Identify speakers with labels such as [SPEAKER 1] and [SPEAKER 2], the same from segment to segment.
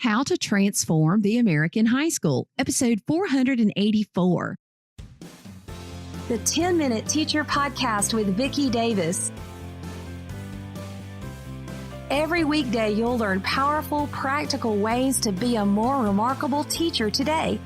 [SPEAKER 1] How to Transform the American High School, episode 484.
[SPEAKER 2] The 10-Minute Teacher Podcast with Vicki Davis. Every weekday, you'll learn powerful, practical ways to be a more remarkable teacher today.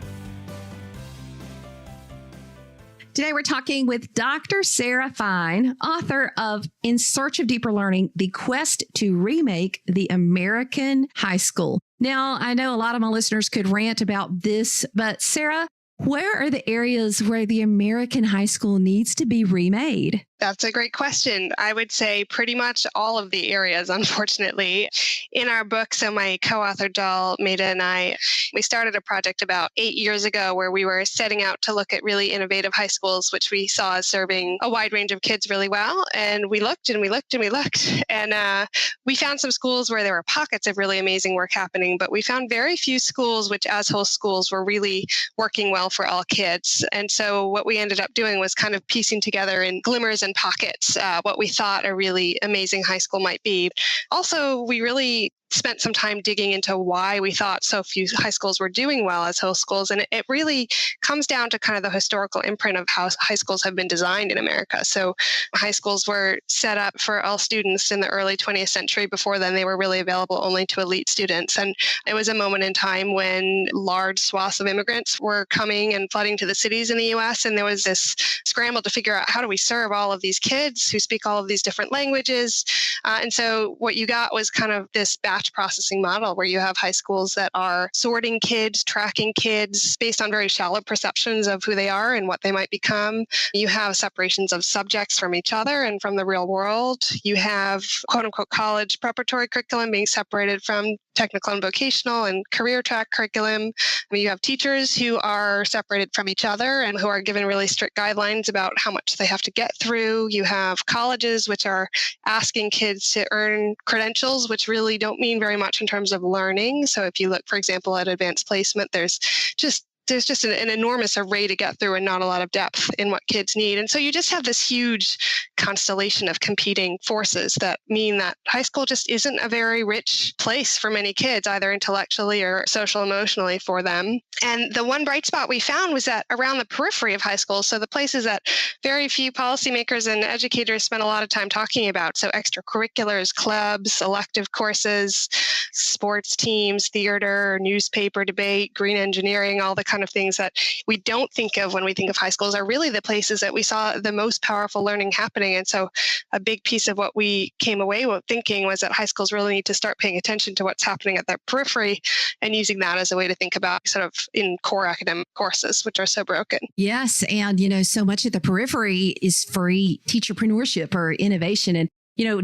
[SPEAKER 1] Today, we're talking with Dr. Sarah Fine, author of In Search of Deeper Learning, The Quest to Remake the American High School. Now, I know a lot of my listeners could rant about this, but Sarah, where are the areas where the American high school needs to be remade?
[SPEAKER 3] That's a great question. I would say pretty much all of the areas, unfortunately. In our book, so my co-author, Dal, Maida, and I, we started a project about 8 years ago where we were setting out to look at really innovative high schools, which we saw as serving a wide range of kids really well. And we looked and we looked and we looked. And we found some schools where there were pockets of really amazing work happening, but we found very few schools which as whole schools were really working well for all kids. And so what we ended up doing was kind of piecing together in glimmers and pockets what we thought a really amazing high school might be. Also, we really spent some time digging into why we thought so few high schools were doing well as whole schools. And it really comes down to kind of the historical imprint of how high schools have been designed in America. So high schools were set up for all students in the early 20th century. Before then, they were really available only to elite students. And it was a moment in time when large swaths of immigrants were coming and flooding to the cities in the US. And there was this scramble to figure out how do we serve all of these kids who speak all of these different languages. And so what you got was kind of this batch processing model where you have high schools that are sorting kids, tracking kids based on very shallow perceptions of who they are and what they might become. You have separations of subjects from each other and from the real world. You have quote unquote college preparatory curriculum being separated from technical and vocational and career track curriculum. You have teachers who are separated from each other and who are given really strict guidelines about how much they have to get through. You have colleges which are asking kids to earn credentials, which really don't mean very much in terms of learning. So if you look, for example, at advanced placement, there's just an enormous array to get through and not a lot of depth in what kids need. And so you just have this huge constellation of competing forces that mean that high school just isn't a very rich place for many kids, either intellectually or social emotionally for them. And the one bright spot we found was that around the periphery of high school, so the places that very few policymakers and educators spend a lot of time talking about, so extracurriculars, clubs, elective courses, sports teams, theater, newspaper debate, green engineering, all the kind of things that we don't think of when we think of high schools are really the places that we saw the most powerful learning happening. And so a big piece of what we came away with thinking was that high schools really need to start paying attention to what's happening at their periphery and using that as a way to think about sort of in core academic courses, which are so broken.
[SPEAKER 1] Yes. And, so much at the periphery is free teacherpreneurship or innovation. And,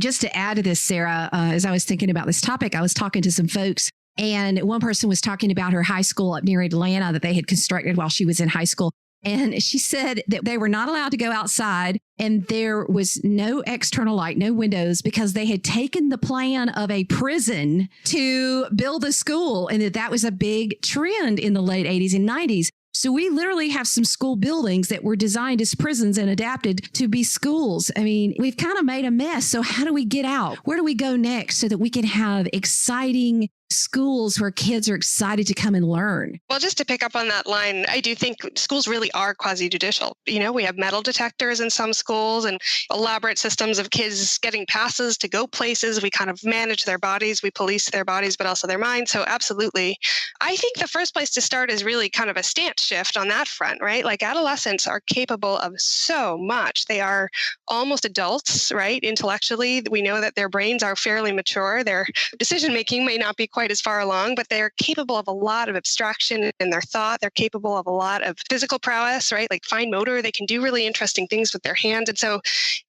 [SPEAKER 1] just to add to this, Sarah, as I was thinking about this topic, I was talking to some folks. And one person was talking about her high school up near Atlanta that they had constructed while she was in high school. And she said that they were not allowed to go outside and there was no external light, no windows, because they had taken the plan of a prison to build a school. And that was a big trend in the late 80s and 90s. So we literally have some school buildings that were designed as prisons and adapted to be schools. I mean, we've kind of made a mess. So how do we get out? Where do we go next so that we can have exciting schools where kids are excited to come and learn?
[SPEAKER 3] Well, just to pick up on that line, I do think schools really are quasi-judicial. We have metal detectors in some schools and elaborate systems of kids getting passes to go places. We kind of manage their bodies, we police their bodies, but also their minds. So absolutely. I think the first place to start is really kind of a stance shift on that front, right? Like adolescents are capable of so much. They are almost adults, right? Intellectually, we know that their brains are fairly mature. Their decision-making may not be quite as far along, but they're capable of a lot of abstraction in their thought. They're capable of a lot of physical prowess, right? Like fine motor. They can do really interesting things with their hands. And so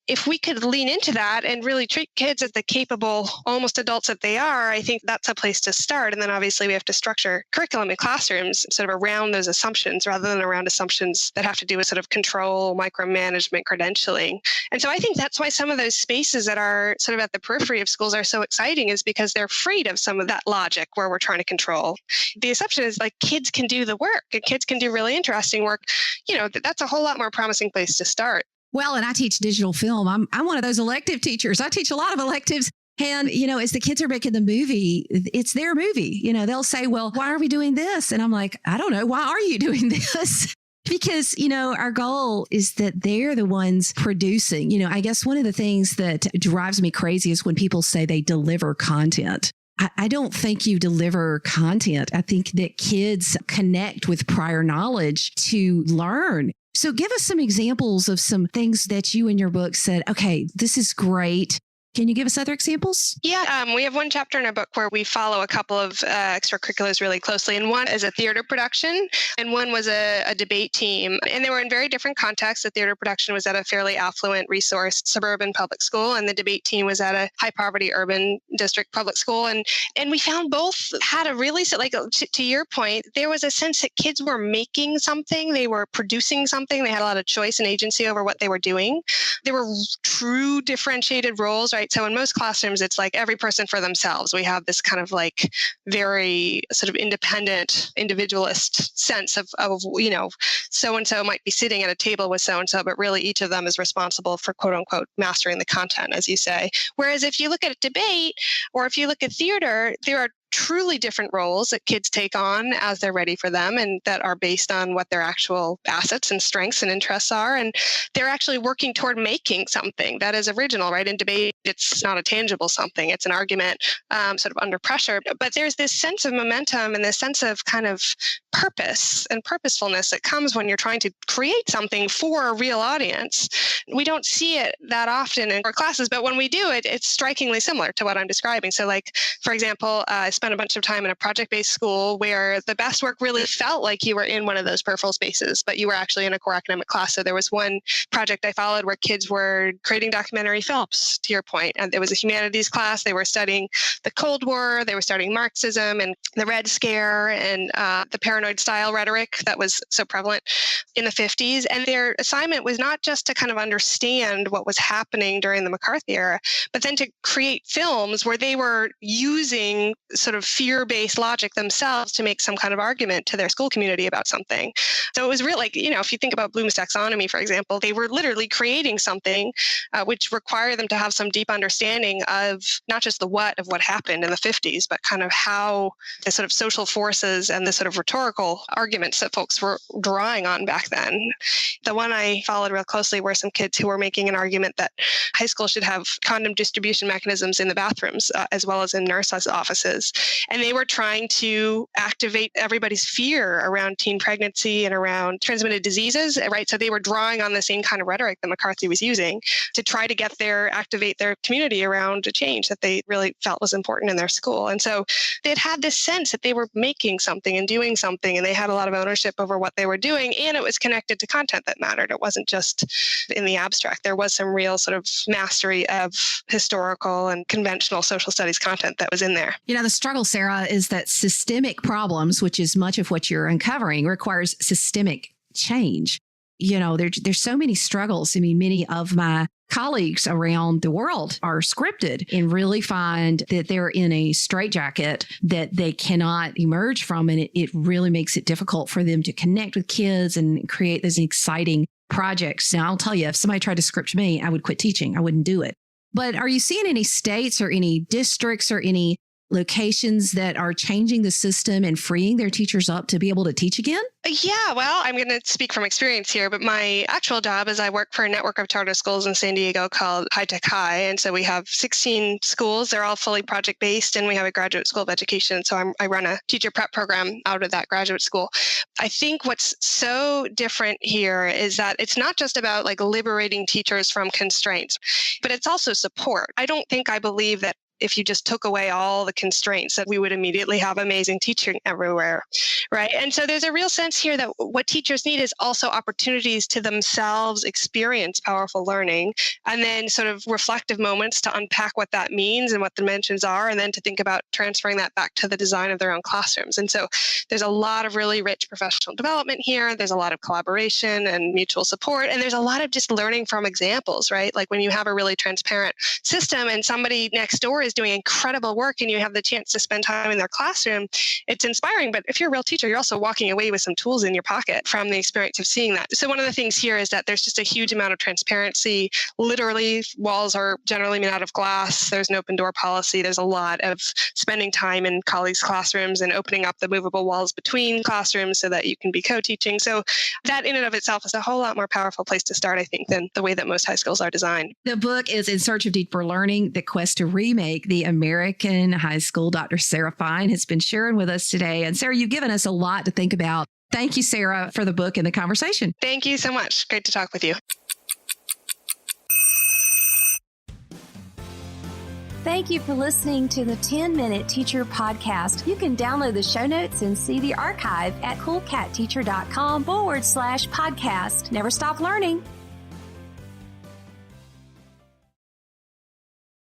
[SPEAKER 3] if we could lean into that and really treat kids as the capable, almost adults that they are, I think that's a place to start. And then obviously we have to structure curriculum in classrooms sort of around those assumptions rather than around assumptions that have to do with sort of control, micromanagement, credentialing. And so I think that's why some of those spaces that are sort of at the periphery of schools are so exciting, is because they're freed of some of that logic where we're trying to control. The assumption is like kids can do the work and kids can do really interesting work. That's a whole lot more promising place to start.
[SPEAKER 1] Well, and I teach digital film. I'm one of those elective teachers. I teach a lot of electives. And, as the kids are making the movie, it's their movie. They'll say, well, why are we doing this? And I'm like, I don't know. Why are you doing this? Because, our goal is that they're the ones producing. I guess one of the things that drives me crazy is when people say they deliver content. I don't think you deliver content. I think that kids connect with prior knowledge to learn. So give us some examples of some things that you in your book said, okay, this is great. Can you give us other examples?
[SPEAKER 3] Yeah, we have one chapter in our book where we follow a couple of extracurriculars really closely. And one is a theater production, and one was a debate team. And they were in very different contexts. The theater production was at a fairly affluent, resourced suburban public school, and the debate team was at a high poverty urban district public school. And we found both had a really, to your point, there was a sense that kids were making something, they were producing something, they had a lot of choice and agency over what they were doing. There were true differentiated roles, right? So in most classrooms, it's like every person for themselves. We have this kind of very sort of independent, individualist sense of so-and-so might be sitting at a table with so-and-so, but really each of them is responsible for quote unquote mastering the content, as you say. Whereas if you look at a debate or if you look at theater, there are truly different roles that kids take on as they're ready for them and that are based on what their actual assets and strengths and interests are. And they're actually working toward making something that is original, right? In debate, it's not a tangible something. It's an argument sort of under pressure. But there's this sense of momentum and this sense of kind of purpose and purposefulness that comes when you're trying to create something for a real audience. We don't see it that often in our classes, but when we do it, it's strikingly similar to what I'm describing. So for example, I spent a bunch of time in a project-based school where the best work really felt like you were in one of those peripheral spaces, but you were actually in a core academic class. So there was one project I followed where kids were creating documentary films, to your point. And it was a humanities class. They were studying the Cold War. They were studying Marxism and the Red Scare and the paranoid style rhetoric that was so prevalent in the 50s. And their assignment was not just to kind of understand what was happening during the McCarthy era, but then to create films where they were using sort of fear-based logic themselves to make some kind of argument to their school community about something. So it was real, if you think about Bloom's taxonomy, for example, they were literally creating something which required them to have some deep understanding of not just the what of what happened in the 50s, but kind of how the sort of social forces and the sort of rhetorical arguments that folks were drawing on back then. The one I followed real closely were some kids who were making an argument that high school should have condom distribution mechanisms in the bathrooms as well as in nurses' offices. And they were trying to activate everybody's fear around teen pregnancy and around transmitted diseases, right? So they were drawing on the same kind of rhetoric that McCarthy was using to try to activate their community around a change that they really felt was important in their school. And so they'd had this sense that they were making something and doing something, and they had a lot of ownership over what they were doing, and it was connected to content that mattered. It wasn't just in the abstract. There was some real sort of mastery of historical and conventional social studies content that was in there.
[SPEAKER 1] The struggle, Sarah, is that systemic problems, which is much of what you're uncovering, requires systemic change. There's so many struggles. I mean, many of my colleagues around the world are scripted and really find that they're in a straitjacket that they cannot emerge from. And it really makes it difficult for them to connect with kids and create those exciting projects. Now, I'll tell you, if somebody tried to script me, I would quit teaching. I wouldn't do it. But are you seeing any states or any districts or any locations that are changing the system and freeing their teachers up to be able to teach again?
[SPEAKER 3] Yeah, well, I'm going to speak from experience here, but my actual job is I work for a network of charter schools in San Diego called High Tech High. And so we have 16 schools. They're all fully project-based, and we have a graduate school of education. So I run a teacher prep program out of that graduate school. I think what's so different here is that it's not just about liberating teachers from constraints, but it's also support. I believe that if you just took away all the constraints, that we would immediately have amazing teaching everywhere, right? And so there's a real sense here that what teachers need is also opportunities to themselves experience powerful learning, and then sort of reflective moments to unpack what that means and what the dimensions are, and then to think about transferring that back to the design of their own classrooms. And so there's a lot of really rich professional development here. There's a lot of collaboration and mutual support, and there's a lot of just learning from examples, right? Like when you have a really transparent system and somebody next door is doing incredible work and you have the chance to spend time in their classroom, it's inspiring. But if you're a real teacher, you're also walking away with some tools in your pocket from the experience of seeing that. So one of the things here is that there's just a huge amount of transparency. Literally, walls are generally made out of glass. There's an open door policy. There's a lot of spending time in colleagues' classrooms and opening up the movable walls between classrooms so that you can be co-teaching. So that in and of itself is a whole lot more powerful place to start, I think, than the way that most high schools are designed.
[SPEAKER 1] The book is In Search of Deeper Learning, The Quest to Remake the American High School. Dr. Sarah Fine has been sharing with us today. And Sarah, you've given us a lot to think about. Thank you, Sarah, for the book and the conversation.
[SPEAKER 3] Thank you so much. Great to talk with you.
[SPEAKER 2] Thank you for listening to the 10-Minute Teacher Podcast. You can download the show notes and see the archive at coolcatteacher.com/podcast. Never stop learning.